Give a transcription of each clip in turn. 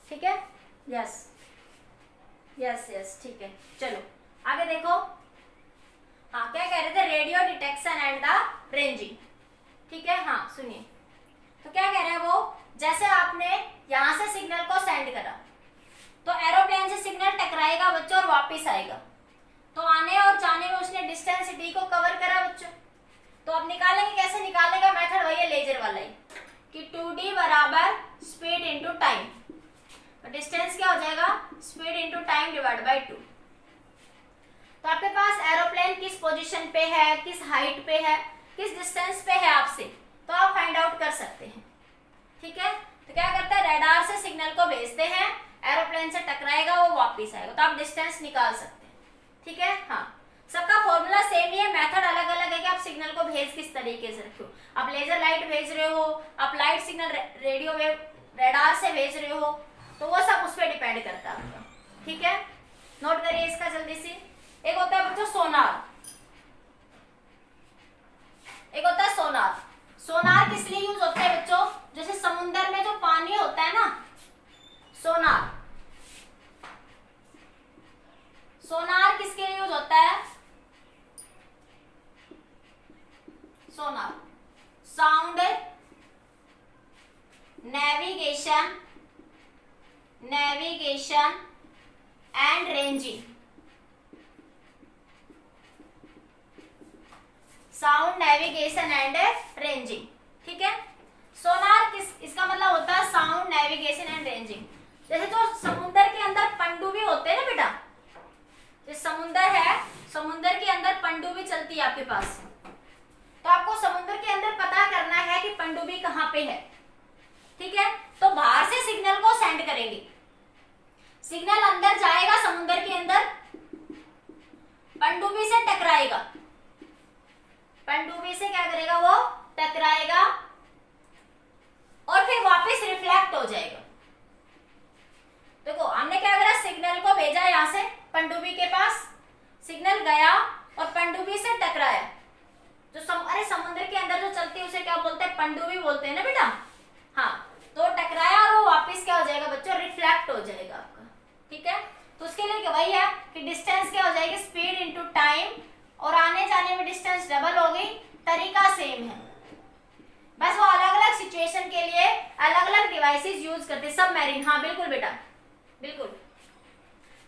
ठीक है, yes yes yes, ठीक है। चलो आगे देखो। हाँ, क्या कह रहे थे, radio detection and the ranging. ठीक है, हाँ सुनिए। तो क्या कह रहे हैं वो, जैसे आपने यहां से सिग्नल को सेंड करा तो एरोप्लेन से सिग्नल टकराएगा बच्चों और वापस आएगा। तो आने और जाने में उसने डिस्टेंस डी को कवर करा बच्चों। तो अब निकालेंगे, कैसे निकालेगा, मेथड वही है लेजर वाला ही, कि 2d बराबर स्पीड इंटू टाइम। तो डिस्टेंस क्या हो जाएगा, speed into time divide by 2। तो आपके पास एरोप्लेन किस पोजीशन पे है, किस हाइट पे है, किस डिस्टेंस पे है आपसे, तो आप फाइंड आउट कर सकते हैं। ठीक है, तो क्या करता है, रडार से सिग्नल को भेजते हैं, एरोप्लेन से टकराएगा, वो वापस आएगा, तो आप डिस्टेंस निकाल सकते हैं। ठीक है, हाँ सबका फॉर्मूला सेम ही है, मेथड अलग अलग है कि आप सिग्नल को भेज किस तरीके से रखे हो। आप लेजर लाइट भेज रहे हो, आप light signal radio wave radar से भेज रहे हो, तो वो सब उस पर डिपेंड करता है आपका। ठीक है, नोट करिए इसका जल्दी से। एक होता है बच्चों सोनार, एक होता है सोनार। सोनार किस लिए यूज होता है बच्चों, जैसे समुद्र में जो पानी होता है ना, सोनार, सोनार किसके लिए यूज होता है, sonar sound navigation, navigation and ranging, sound navigation and ranging. ठीक है, सोनार किस, इसका मतलब होता है साउंड नेविगेशन एंड रेंजिंग। जैसे जो समुद्र के अंदर पनडुब्बी होते हैं ना बेटा, जो समुद्र है, समुद्र के अंदर पनडुब्बी चलती है आपके पास, तो आपको समुद्र के अंदर पता करना है कि पनडुब्बी कहाँ पे है। ठीक है, तो बाहर से सिग्नल को सेंड करेंगे, सिग्नल अंदर जाएगा समुद्र के अंदर, पनडुब्बी से टकराएगा, पनडुब्बी से क्या करेगा, वो टकराएगा और फिर वापस रिफ्लेक्ट हो जाएगा। देखो हमने क्या करा, सिग्नल को भेजा यहां से पनडुब्बी के पास, सिग्नल गया और पनडुब्बी से टकराया। जो अरे समुद्र के अंदर जो चलती है उसे क्या बोलते हैं, पनडुब्बी बोलते हैं ना बेटा। हाँ, तो टकराया और वो वापस क्या हो जाएगा बच्चों, रिफ्लेक्ट हो जाएगा आपका। ठीक है, तो उसके लिए वही है कि डिस्टेंस क्या हो जाएगी, स्पीड इंटू टाइम, और आने जाने में डिस्टेंस डबल हो गई, तरीका सेम है, बस वो अलग अलग सिचुएशन के लिए अलग अलग डिवाइसेस यूज करते हैं। सब मैरिन, हाँ बिल्कुल बेटा, बिल्कुल,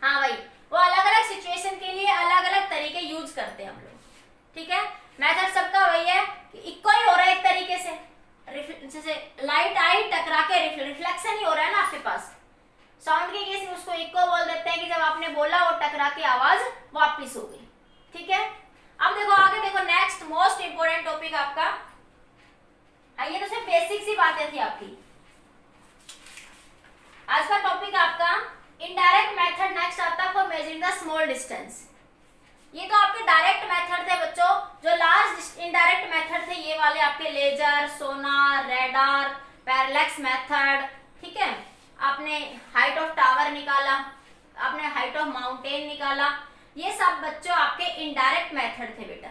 हाँ भाई, वो अलग अलग सिचुएशन के लिए अलग अलग तरीके यूज करते हैं हम लोग। ठीक है, मेथड सबका वही है कि इक्को ही हो रहा है एक तरीके से, जैसे लाइट आई टकरा के रिफ्लेक्शन ही हो रहा है ना आपके पास। साउंड के केस में उसको इक्को बोल देते हैं कि जब आपने बोला वो टकरा के आवाज वापिस हो गई। ठीक है, अब देखो आगे देखो, नेक्स्ट मोस्ट इंपोर्टेंट टॉपिक आपका, ये तो सिर्फ बेसिक सी बातें थी आपकी। आज का टॉपिक आपका इनडायरेक्ट मेथड नेक्स्ट आता है for measuring the small distance. ये तो आपके डायरेक्ट मेथड थे बच्चों, जो लास्ट इनडायरेक्ट मेथड थे ये वाले आपके लेजर, सोनार, रेडार, पैरेलैक्स मेथड। ठीक है, आपने हाइट ऑफ टावर निकाला, आपने हाइट ऑफ माउंटेन निकाला, ये सब बच्चों आपके इनडायरेक्ट मेथड थे बेटा।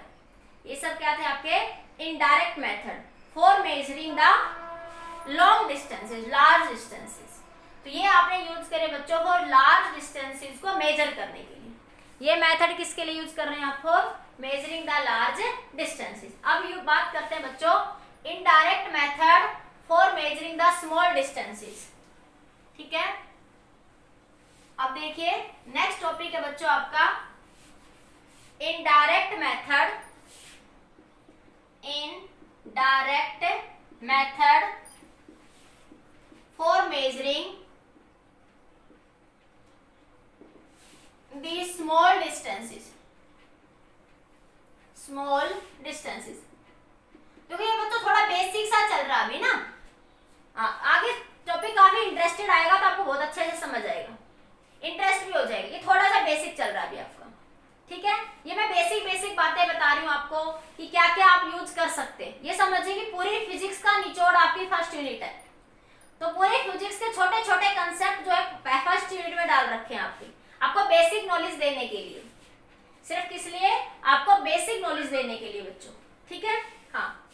ये सब क्या थे आपके indirect method for measuring the long distances, large distances. तो ये आपने यूज करे बच्चों फॉर लार्ज डिस्टेंसेस को मेजर करने के लिए। ये मेथड किसके लिए यूज कर रहे हैं आप, for measuring the large distances. अब ये बात करते हैं बच्चों indirect method for measuring the small distances. ठीक है, अब देखिए नेक्स्ट टॉपिक है बच्चों आपका indirect method, indirect method for measuring the small distances, small distances. क्योंकि ये बच्चों थोड़ा बेसिक सा चल रहा अभी ना, आगे टॉपिक काफी इंटरेस्टेड आएगा तो आपको बहुत अच्छे से समझ आएगा, इंटरेस्ट भी हो जाएगा। ये थोड़ा सा बेसिक चल रहा है अभी आपका। ठीक है, ये मैं बेसिक बातें बता रही हूँ आपको कि क्या क्या आप यूज कर सकते हैं। ये समझिए कि पूरी फिजिक्स का निचोड़ आपकी फर्स्ट यूनिट है, तो पूरे फिजिक्स के छोटे छोटे कंसेप्ट जो है फर्स्ट यूनिट में डाल रखे हैं आपको बेसिक नॉलेज देने के लिए, सिर्फ किस लिए, आपको बेसिक नॉलेज देने के लिए बच्चों। ठीक है, हाँ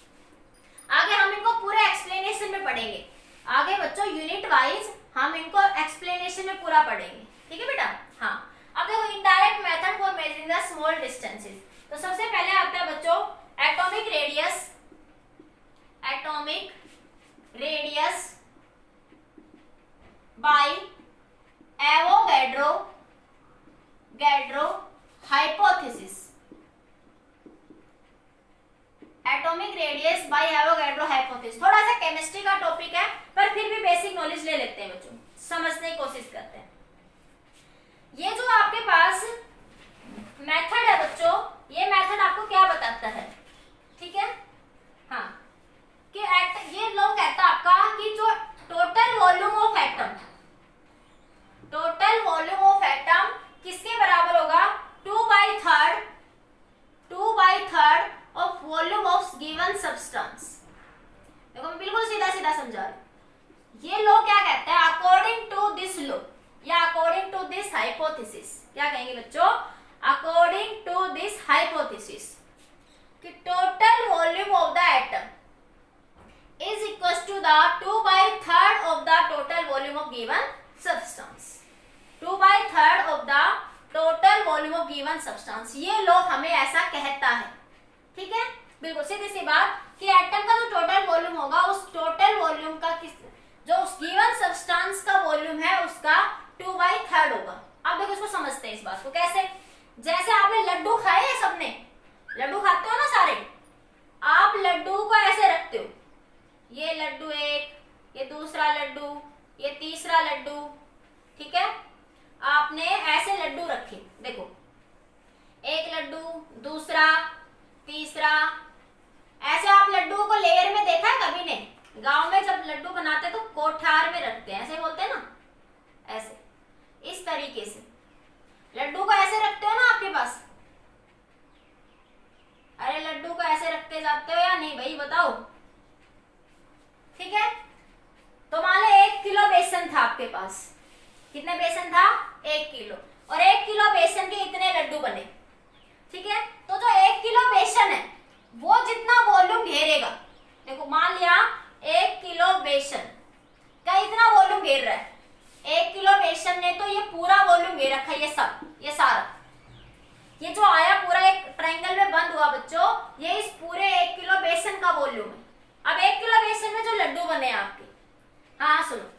आगे हम इनको पूरे एक्सप्लेनेशन में पढ़ेंगे आगे बच्चों यूनिट वाइज हम इनको एक्सप्लेनेशन में पूरा पढ़ेंगे, ठीक है बेटा। हाँ, अब देखो indirect method for measuring the small distances. तो सबसे पहले आता है बच्चों atomic radius, atomic radius bye Avogadro hypothesis. Atomic radius bye Avogadro hypothesis थोड़ा सा केमिस्ट्री का टॉपिक है, पर फिर भी बेसिक नॉलेज ले लेते हैं बच्चों, समझने की कोशिश करते हैं। ये जो आपके पास मेथड है बच्चों, ये मेथड आपको क्या बताता है, ठीक है। हाँ, कि ये लोग कहता है आपका कि जो total volume of atom, total volume of atom किसके बराबर होगा, 2/3 of volume of given substance. देखो मैं बिल्कुल सीधा सीधा समझा रही हूं। ये लोग क्या कहते हैं, अकॉर्डिंग टू दिस लॉ या अकॉर्डिंग टू दिस हाइपोथेसिस, क्या कहेंगे बच्चों, अकॉर्डिंग टू दिस हाइपोथेसिस कि total volume of the atom is equals to the 2/3 of the total volume of given substance, 2/3 of the total volume of given substance। ये लोग हमें ऐसा कहता है, ठीक है। बिल्कुल सीधी सी बात कि एटम का जो टोटल वॉल्यूम होगा, उस टोटल वॉल्यूम का जो उस गिवन सब्सटेंस का वॉल्यूम है उसका 2/3 होगा। अब देखो इसको समझते हैं इस बात को कैसे। जैसे आपने लड्डू खाए हैं, सबने लड्डू खाते हो ना सारे, आप लड्डू को ऐसे रखते हो, ये लड्डू एक, ये दूसरा लड्डू, ये तीसरा लड्डू, ठीक है। आपने ऐसे लड्डू रखे, देखो एक लड्डू, दूसरा, तीसरा, ऐसे आप लड्डू को लेयर में देखा है कभी ने? गांव में जब लड्डू बनाते तो कोठार में रखते हैं, ऐसे बोलते हैं ना, ऐसे इस तरीके से लड्डू को ऐसे रखते हो ना आपके पास। अरे लड्डू को ऐसे रखते जाते हो या नहीं भाई, बताओ, ठीक है। तो मान लो 1 किलो बेसन था आपके पास, कितने बेसन था, 1 किलो, और 1 किलो बेसन के इतने लड्डू बने, ठीक है। तो जो 1 किलो बेसन है वो जितना वॉल्यूम घेरेगा, देखो मान लिया 1 किलो बेसन का इतना वॉल्यूम घेर रहा है, 1 किलो बेसन ने तो ये पूरा वॉल्यूम घेर रखा है, ये सब, ये सारा, ये जो आया पूरा एक ट्रायंगल में बंद हुआ बच्चों, ये इस पूरे 1 किलो बेसन का वॉल्यूम है। अब 1 किलो बेसन में जो लड्डू बने आपके, हाँ सुनो,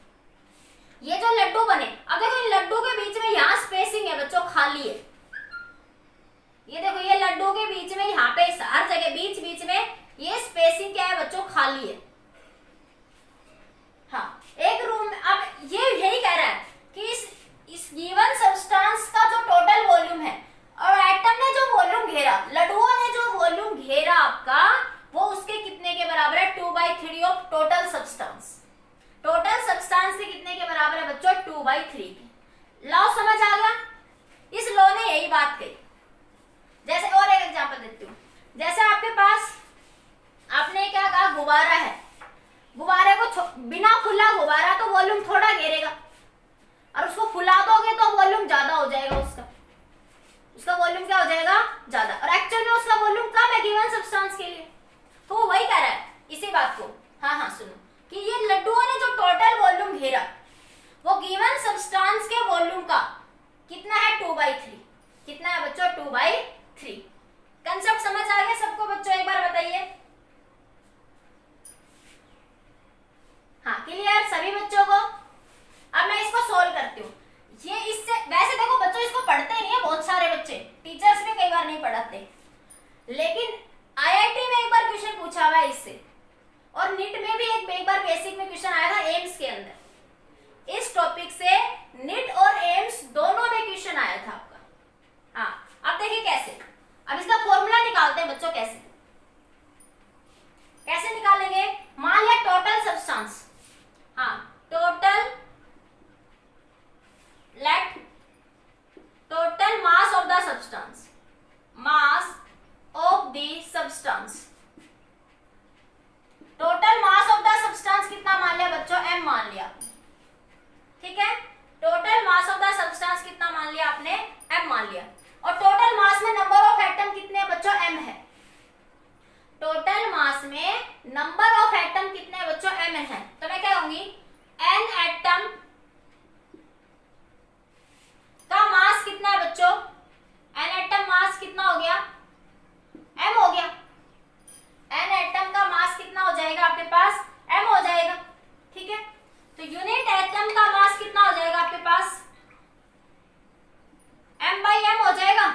ये जो लड्डू बने, अब देखो इन लड्डू के बीच में यहाँ स्पेसिंग है बच्चों, खाली है, ये देखो ये लड्डू के बीच में यहाँ पे हर जगह बीच बीच में ये स्पेसिंग क्या है बच्चों, खाली है। हाँ, एक रूम में, अब ये यही कह रहा है कि इस गिवन सब्सटेंस का जो टोटल वॉल्यूम है और एटम ने जो वॉल्यूम घेरा, लड्डुओं ने जो वॉल्यूम घेरा आपका, वो उसके कितने के बराबर है, 2/3 of total substance. Total substance के कितने के बराबर है बच्चों, 2/3 के। लॉ समझ आ गया, इस लॉ ने यही बात कही। जैसे और एक एग्जांपल देती हूँ, जैसे आपके पास आपने क्या कहा, गुब्बारा है, गुब्बारे को बिना खुला गुब्बारा तो वॉल्यूम थोड़ा घेरेगा, और उसको फुला दोगे तो वॉल्यूम ज्यादा हो जाएगा, उसका वॉल्यूम क्या हो जाएगा, ज्यादा, और एक्चुअल में उसका वॉल्यूम कम है गिवन सब्सटेंस के लिए। तो वो वही कह रहा है इसी बात को। हाँ हाँ सुनो, कि ये लड्डुओं ने जो टोटल वॉल्यूम घेरा वो गिवन सब्सटेंस के वॉल्यूम का कितना है, 2/3। कितना है बच्चों, 2/3। कंसेप्ट समझ आ गया सबको बच्चों, एक बार बताइए। हाँ क्लियर सभी बच्चों को। अब मैं इसको सोल्व करती हूँ। ये इससे वैसे देखो बच्चों इसको पढ़ते नहीं है बहुत सारे बच्चे, टीचर्स भी कई बार नहीं पढ़ाते, लेकिन आईआईटी में एक बार क्वेश्चन पूछा हुआ है इससे, और नीट में भी एक बार बेसिक में क्वेश्चन आया था एम्स के अंदर। इस टॉपिक से नीट और एम्स दोनों में क्वेश्चन आया था आपका। हाँ अब देखिए कैसे, अब इसका फॉर्मूला निकालते हैं बच्चों। कैसे निकालेंगे, मान लिया टोटल सब्सटेंस, हाँ total, let total mass of the substance, mass of the substance, total mass of the substance कितना मान लिया बच्चों, m मान लिया, ठीक है। Total mass of the substance कितना मान लिया आपने, m मान लिया, और टोटल मास में नंबर ऑफ एटम कितने हैं बच्चों, m है। टोटल मास में नंबर ऑफ एटम कितने हैं बच्चों, m है। तो मैं क्या होंगी, एन एटम का मास कितना है बच्चों, एन एटम मास कितना हो गया, m हो गया। एन एटम का मास कितना हो जाएगा आपके पास, m हो जाएगा। ठीक है, तो यूनिट एटम का मास कितना हो जाएगा आपके पास, m/m हो जाएगा।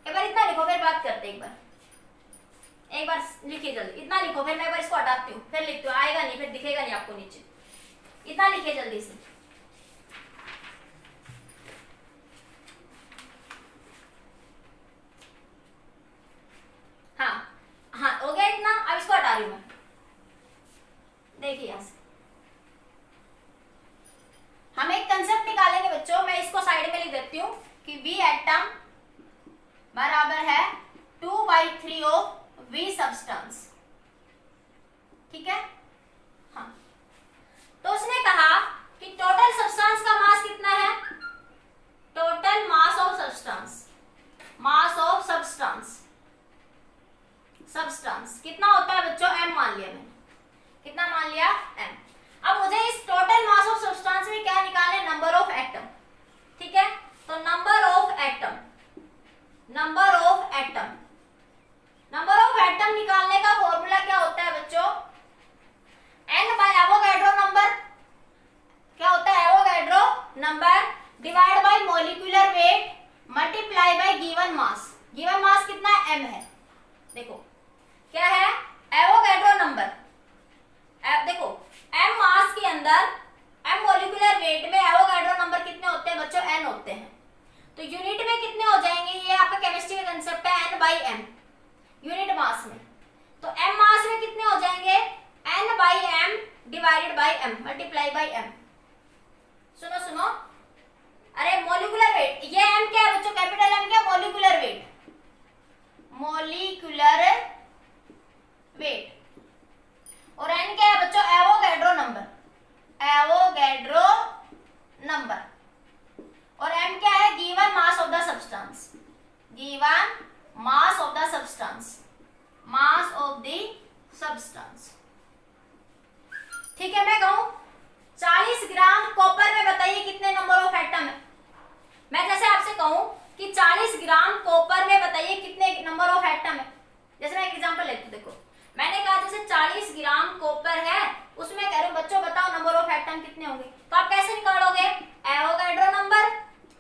एक बार इतना लिखो, फिर बात करते हैं। एक बार लिखिए जल्दी, इतना लिखो, फिर मैं एक बार इसको हटाती हूँ, फिर लिखती हूँ, आएगा नहीं, फिर दिखेगा नहीं आपको नीचे। इतना लिखिए जल्दी से। हाँ हाँ, हो गया इतना। अब इसको हटा रही हूँ मैं। देखिए यहां से हम एक कंसेप्ट निकालेंगे बच्चों, मैं इसको साइड में लिख देती हूँ कि V एटम बराबर है 2/3 ऑफ V सब्सटेंस। ठीक है, हाँ। तो उसने कहा कि टोटल सब्सटेंस का मास कितना है, total mass of substance, mass of substance, substance कितना होता है बच्चों, m मान लिया मैंने। कितना मान लिया, m। अब मुझे इस टोटल मास ऑफ सब्सटेंस में क्या निकालना है, नंबर ऑफ एटम। ठीक है, तो number of atom, number of atom, number of atom निकालने का फॉर्मूला क्या होता है बच्चों, n बाय एवोगैड्रो नंबर। क्या होता है, Avogadro number divide by molecular weight multiply bye given mass. Given मास कितना है, m है। देखो क्या है, एवोगैड्रो नंबर। देखो m मास के अंदर, m मॉलिक्यूलर वेट में एवोगैड्रो नंबर कितने होते हैं बच्चों, n होते हैं। तो यूनिट में कितने हो जाएंगे, ये आपका केमिस्ट्री का कंसेप्ट है, n/m यूनिट मास में। तो m मास में कितने हो जाएंगे, n/m divided by m multiply by m। सुनो सुनो, अरे मॉलिक्यूलर वेट, ये m क्या है बच्चों, कैपिटल M क्या, मॉलिक्यूलर वेट, मॉलिक्यूलर वेट। और n क्या है बच्चों, एवोगैड्रो नंबर, एवोगैड्रो नंबर। और m क्या है, given mass of the substance, given mass of the substance, mass of the substance. ठीक है, मैं कहूं 40 ग्राम कॉपर में बताइए कितने नंबर ऑफ एटम है। मैं जैसे आपसे कहूं कि 40 ग्राम कॉपर में बताइए कितने नंबर ऑफ एटम है। जैसे मैं एक एग्जांपल लेती हूं, देखो मैंने कहा जैसे 40 ग्राम कॉपर है, उसमें कह रहे हो बच्चों बताओ नंबर ऑफ एटम कितने होंगे। तो आप कैसे निकालोगे, Avogadro number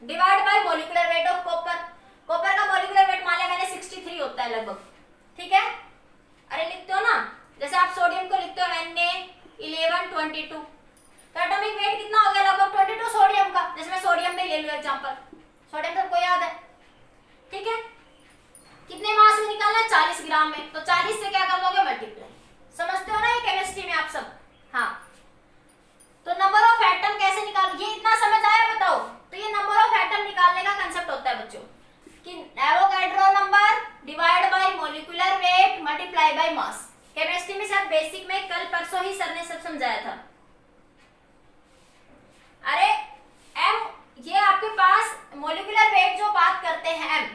divide by molecular weight of copper. Copper का मॉलिक्यूलर वेट मान लिया मैंने 63 होता है लगभग। ठीक है, अरे लिखते हो ना, जैसे आप सोडियम को लिखते हो Na1122, तो एटॉमिक वेट कितना हो गया, लगभग 22 सोडियम का। जैसे मैं सोडियम में ले लूं एग्जांपल, सोडियम सबको याद है। ठीक है, कितने मास में निकालना है, 40 ग्राम में। तो 40 से क्या कर दोगे, मल्टीप्लाई। समझते हो ना ये केमिस्ट्री में आप सब। हाँ, तो नंबर ऑफ एटम कैसे निकालो, ये इतना समझ आया बताओ। तो ये नंबर ऑफ एटम निकालने का कंसेप्ट होता है बच्चों कि Avogadro number divide by molecular weight multiply by mass. Chemistry में शायद बेसिक में कल परसों ही सर ने सब समझाया था। अरे m, ये आपके पास मॉलिक्यूलर वेट जो बात करते हैं m,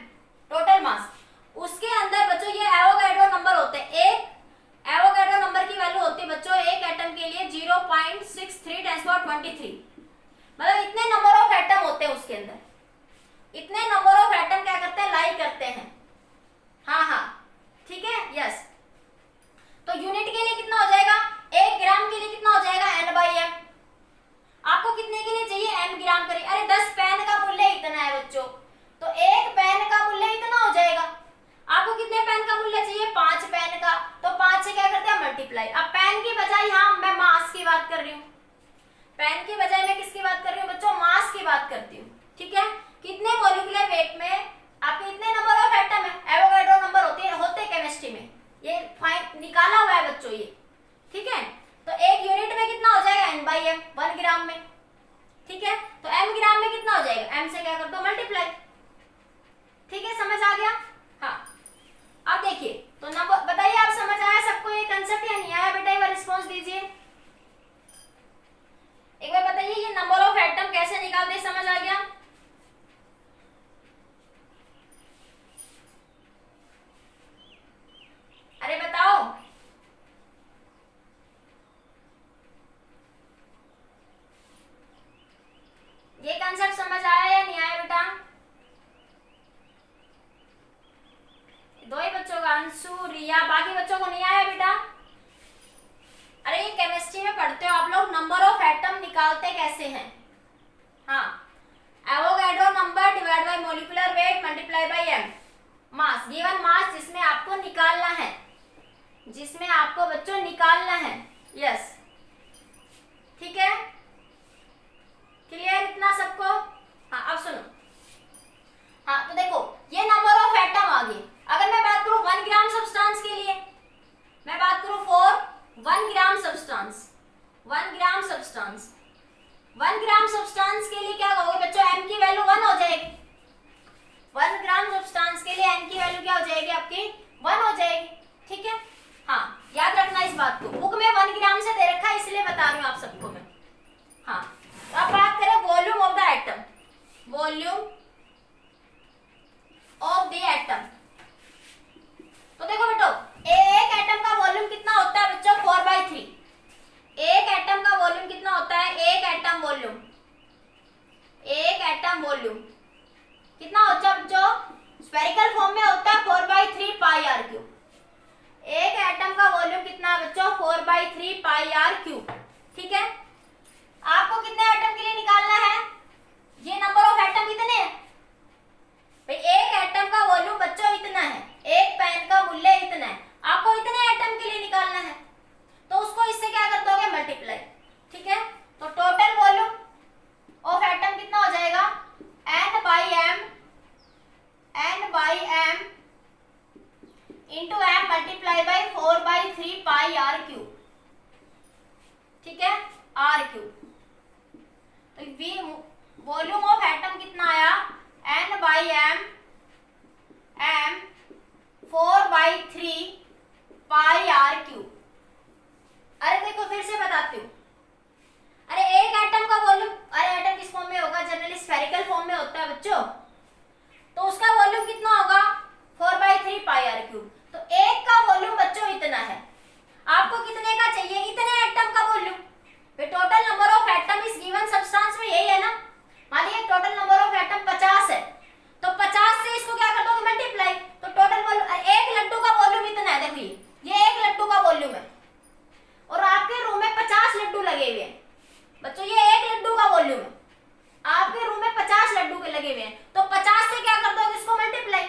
टोटल मास, उसके अंदर बच्चों ये एवोगैड्रो नंबर होते हैं। एक एवोगैड्रो नंबर की वैल्यू होती है बच्चों एक एटम के लिए 0.63 × 10⁻23। मतलब इतने नंबर ऑफ एटम होते हैं उसके अंदर। इतने नंबर ऑफ एटम क्या करते हैं, लाई करते हैं। हाँ हाँ, ठीक है, यस। तो यूनिट के लिए कितना हो जाएगा, 1 ग्राम के लिए कितना हो जाएगा, n/m। आपको कितने के लिए चाहिए, m ग्राम करिए। अरे 10 पेन का मूल्य इतना है बच्चों, तो 1 पेन का मूल्य इतना हो जाएगा। आपको कितने पेन का मूल्य चाहिए, 5 पेन का, तो 5 से क्या करते हैं, मल्टीप्लाई। अब पेन की बजाय यहाँ मैं मास की बात कर रही हूँ, पेन की बजाय मैं किसकी बात कर रही हूँ बच्चों, मास की बात करती हूँ। ठीक है, कितने मॉलिक्यूलर वेट में आपके इतने नंबर ऑफ एटम है, एवोगैड्रो नंबर होते केमिस्ट्री में, ये फाइन निकाला हुआ है बच्चों ये। ठीक है, तो एक यूनिट में कितना हो जाएगा, n/m, 1 ग्राम में। ठीक है, तो m ग्राम में कितना हो जाएगा, m से क्या कर दो, मल्टीप्लाई। ठीक है, समझ आ गया। हाँ, अब देखिए तो नंबर बताइए, आप समझ आया सबको ये कंसेप्ट या नहीं आया बेटा, एक बार रिस्पॉन्स दीजिए। एक बार बताइए ये नंबर ऑफ एटम कैसे निकालते, समझ आ गया। अरे बताओ, ऐसे हैं। हाँ, Avogadro number divide by molecular weight multiply by m, mass, given mass जिसमें आपको निकालना है, जिसमें आपको बच्चों निकालना है। यस, ठीक है, क्लियर इतना सबको? हाँ, अब सुनो। हाँ, तो देखो ये नंबर ऑफ एटम आ गए। अगर मैं बात करूं 1 ग्राम सब्सटेंस के लिए, मैं बात करूं for 1 gram substance, 1 gram substance, 1 gram substance के लिए क्या कहोगे बच्चों? एम की वैल्यू 1 हो जाएगी। 1 ग्राम सब्सटेंस के लिए एम की वैल्यू क्या हो जाएगी आपकी? 1 हो जाएगी। ठीक है, हाँ, याद रखना इस बात को। बुक में 1 ग्राम से दे रखा है इसलिए बता रही हूँ आप सबको मैं। हाँ, तो अब बात करें volume of the atom, volume of the atom. तो देखो बेटो, एक एटम का वॉल्यूम कितना होता है बच्चों? 4/3। एक एटम का वॉल्यूम कितना होता है? एक एटम वॉल्यूम, एक एटम वॉल्यूम कितना होता है बच्चों? स्फेरिकल फॉर्म में होता है 4/3 पाई आर क्यूब। एक एटम का वॉल्यूम कितना है बच्चों? 4/3 पाई आर क्यूब। ठीक है, आपको कितने एटम के लिए निकालना है? ये नंबर ऑफ एटम कितने हैं भाई? एक एटम का वॉल्यूम बच्चों इतना है, एक पेन का मूल्य इतना है, आपको इतने एटम के लिए निकालना है, तो उसको इससे क्या कर दोगे? मल्टीप्लाई। ठीक है, तो टोटल वॉल्यूम ऑफ एटम कितना हो जाएगा? n/m, n/m into m multiply by 4/3 pi r cube. ठीक है, आर क्यूब। तो वॉल्यूम ऑफ एटम कितना आया? n/m, m 4/3 pi r cube. अरे देखो फिर से बताती हूँ। अरे एक एटम का वॉल्यूम, अरे एटम किस फॉर्म में होगा? जनरली स्फेरिकल फॉर्म में होता है बच्चों, तो उसका वॉल्यूम कितना होगा? 4/3 पाई आर क्यूब। तो एक का वॉल्यूम बच्चों इतना है, आपको कितने का चाहिए? इतने एटम का volume. Total number of atom इस गिवन सब्सटेंस में यही है ना। मानिए टोटल नंबर ऑफ एटम 50 है, तो 50 से इसको क्या कर दोगे? मल्टीप्लाई। तो टोटल वॉल्यूम, एक लड्डू का वॉल्यूम इतना है। देखो ये एक लड्डू का वॉल्यूम है, और आपके रूम में 50 लड्डू लगे हुए हैं बच्चों। ये एक लड्डू का वॉल्यूम है, आपके रूम में 50 लड्डू के लगे हुए हैं, तो 50 से क्या कर दोगे? इसको मल्टीप्लाई।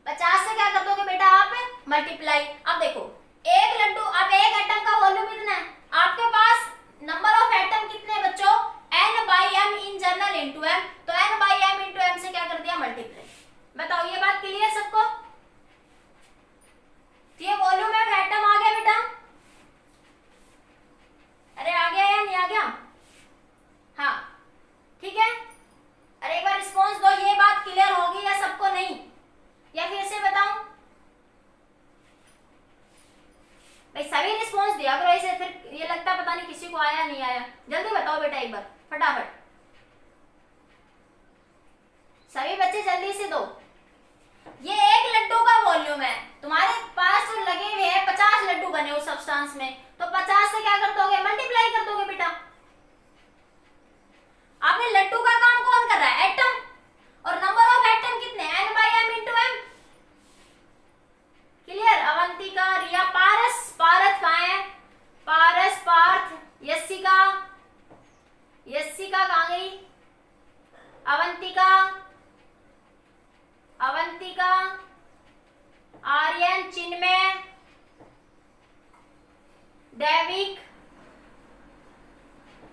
50 से क्या कर दोगे बेटा आप? मल्टीप्लाई। अब देखो एक लड्डू, अब एक एटम का वॉल्यूम इतना है, आपके पास नंबर ऑफ एटम कितने बच्चों? n/m in general into m, तो n/m इंटू m से क्या कर दिया? मल्टीप्लाई। बताओ ये बात क्लियर सबको? ये वॉल्यूम ऑफ एटम आ गया बेटा? अरे आ गया या नहीं आ गया? हाँ, ठीक है। अरे एक बार रिस्पॉन्स दो, ये बात क्लियर होगी या सबको नहीं, या फिर से बताऊं भाई? सभी रिस्पॉन्स दिया करो, ऐसे फिर ये लगता है पता नहीं किसी को आया नहीं आया। जल्दी बताओ बेटा एक बार फटाफट, सभी बच्चे जल्दी से दो। ये एक लड्डू का वॉल्यूम है, तुम्हारे पास जो लगे हुए हैं 50 लड्डू बने उस सब्सटेंस में, तो 50 से क्या कर दोगे? मल्टीप्लाई कर दोगे बेटा। आपने लड्डू का काम कौन कर रहा है? एटम। और नंबर ऑफ एटम कितने? n/m into m। Clear? Avantika, Riya, Paras, Paras कहाँ है? पारस, पार्थ, यस्सिका, यस्सिका कहाँ गई? अवंतिका, अवंतिका, आर्यन, चिन्मय, दैविक,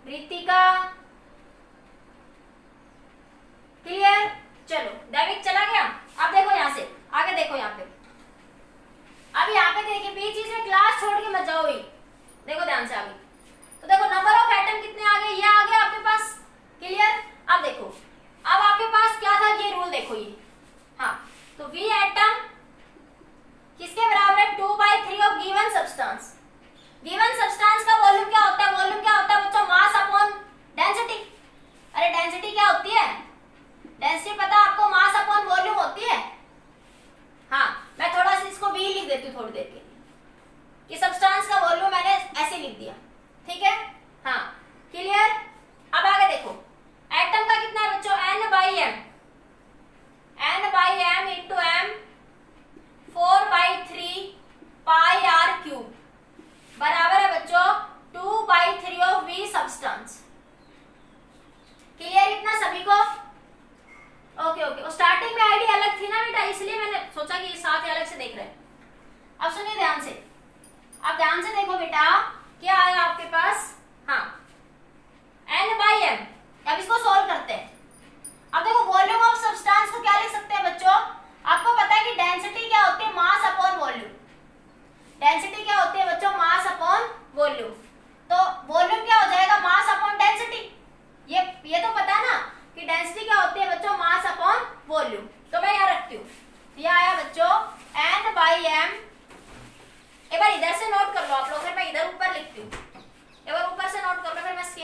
रितिका। क्लियर? चलो दैविक चला गया। अब देखो यहां से आगे, देखो यहाँ पे, अब यहाँ पे देखिए बीच बीच में क्लास छोड़ के मत जाओ। देखो ध्यान से आगे, तो देखो नंबर ऑफ एटम कितने आ गए? ये आ गया आपके पास। क्लियर? अब देखो, अब आपके पास क्या था? ये रूल देखो ये। हाँ, तो V एटम किसके बराबर है? 2/3 of given substance. Given substance का वॉल्यूम क्या होता है? वॉल्यूम क्या होता है बच्चों? मास अपॉन डेंसिटी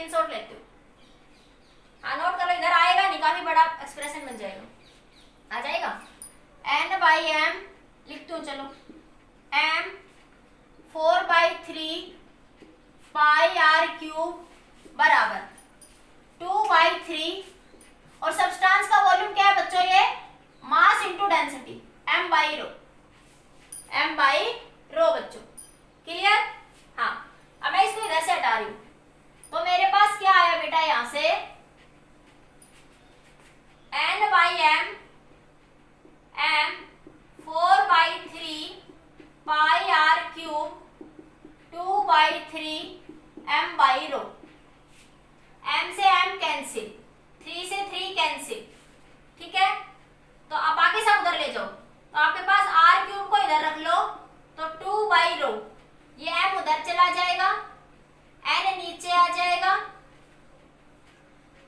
स्क्रीनशॉट लेती हूँ। हाँ नोट कर लो, इधर आएगा नहीं, काफी बड़ा एक्सप्रेशन बन जाएगा, आ जाएगा। n/m लिखती हूँ, चलो m 4/3 पाई r क्यूब बराबर 2/3, और सब्सटेंस का वॉल्यूम क्या है बच्चों, ये मास इंटू डेंसिटी m/ρ बच्चों, क्लियर। हाँ अब मैं इसको इधर से हटा रही हूँ, तो मेरे पास क्या आया बेटा यहां से n/m m 4/3 पाई r क्यूब 2/3 m/ρ। m से m कैंसिल, 3 से 3 कैंसिल, ठीक है। तो अब बाकी सब उधर ले जाओ, तो आपके पास r क्यूब को इधर रख लो, तो 2/ρ, ये m उधर चला जाएगा, n नीचे आ जाएगा,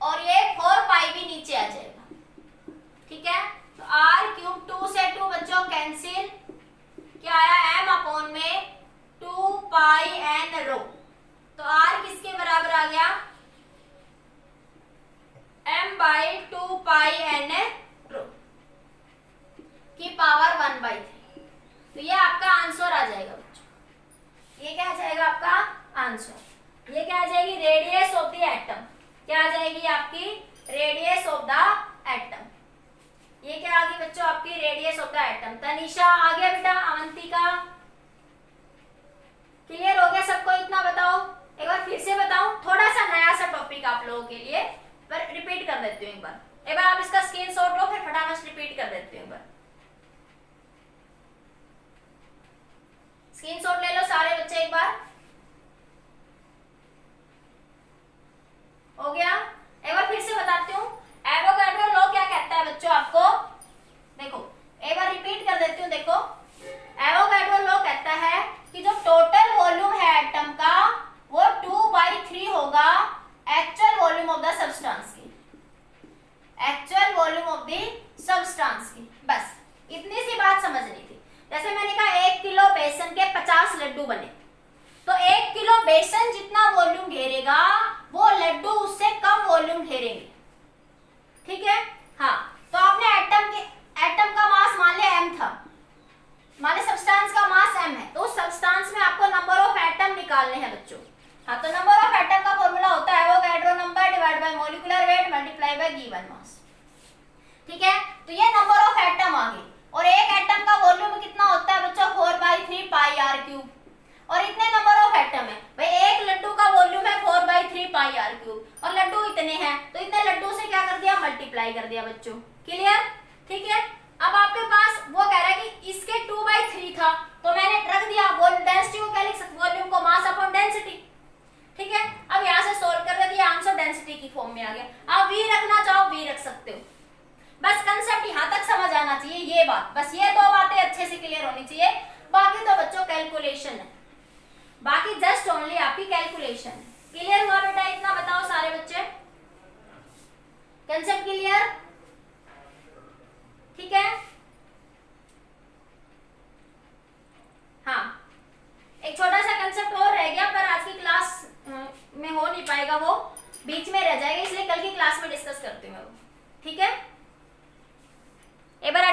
और ये 4 भी नीचे आ जाएगा, ठीक है। तो r क्यूब 2 से 2 बच्चों कैंसिल, क्या आया m में 2πn ρ। तो r किसके बराबर आ गया, m/2πn ρ की पावर 1/3। तो ये आपका आंसर आ जाएगा बच्चों, ये क्या आ जाएगा आपका आंसर, ये क्या आ जाएगी, रेडियस ऑफ द एटम, क्या आ जाएगी आपकी रेडियस ऑफ द एटम। ये क्या आ गई बच्चों आपकी radius of the atom. Tanisha आ गया बेटा, अवंतिका क्लियर हो गया सबको, इतना बताओ। एक बार फिर से बताऊं, थोड़ा सा नया सा टॉपिक आप लोगों के लिए, पर रिपीट कर देती हूँ एक बार आप इसका स्क्रीनशॉट लो, फिर फटाफट से रिपीट कर देती हूँ एक बार। स्क्रीनशॉट ले लो सारे बच्चे एक बार, हो गया। एक बार फिर से बताती हूँ, एवोगाड्रो लॉ क्या कहता है बच्चों आपको, देखो एक बार रिपीट कर देती हूँ। देखो एवोगाड्रो लॉ कहता है कि जो टोटल वॉल्यूम है एटम का वो 2/3 होगा actual volume of the substance की, actual volume of the substance की। बस इतनी सी बात समझनी थी। जैसे मैंने कहा 1 किलो बेसन के 50 लड्डू बने, तो 1 किलो बेसन जितना वॉल्यूम घेरेगा वो लड्डू उससे कम वॉल्यूम घेरेंगे, ठीक है। हाँ तो आपने एटम का मास मान लिया m था, मान लिया सब्सटेंस का मास m है, तो उस सब्सटेंस में आपको नंबर ऑफ एटम निकालने हैं बच्चों। हाँ तो नंबर ऑफ एटम का फॉर्मूला होता है Avogadro number divide by molecular weight multiply bye given mass, ठीक है। तो ये नंबर ऑफ एटम आ गई, और एक एटम का वॉल्यूम कितना होता है बच्चों 4/3 पाई r क्यूब, और इतने नंबर ऑफ एटम है भाई, एक लड्डू का वॉल्यूम है 4/3 पाई r क्यूब, और लड्डू इतने हैं, तो इतने लड्डू से क्या कर दिया मल्टीप्लाई कर दिया बच्चों, क्लियर, ठीक है। अब आपके पास वो कह रहा है कि इसके 2/3 था, तो मैंने रख दिया डेंसिटी को क्या लिख सकते, वॉल्यूम को मास अपॉन डेंसिटी, ठीक है। अब यहाँ से सोल्व कर दिया, आंसर डेंसिटी की फॉर्म में आ गया। आप v रखना चाहो v रख सकते हो, बस कंसेप्ट यहाँ तक समझ आना चाहिए, ये बात, बस ये दो बातें अच्छे से क्लियर होनी चाहिए। बाकी तो बच्चों कैलकुलेशन है, बाकी जस्ट ओनली आपकी कैलकुलेशन है। क्लियर हुआ बेटा, इतना बताओ सारे बच्चे, कंसेप्ट क्लियर, ठीक है।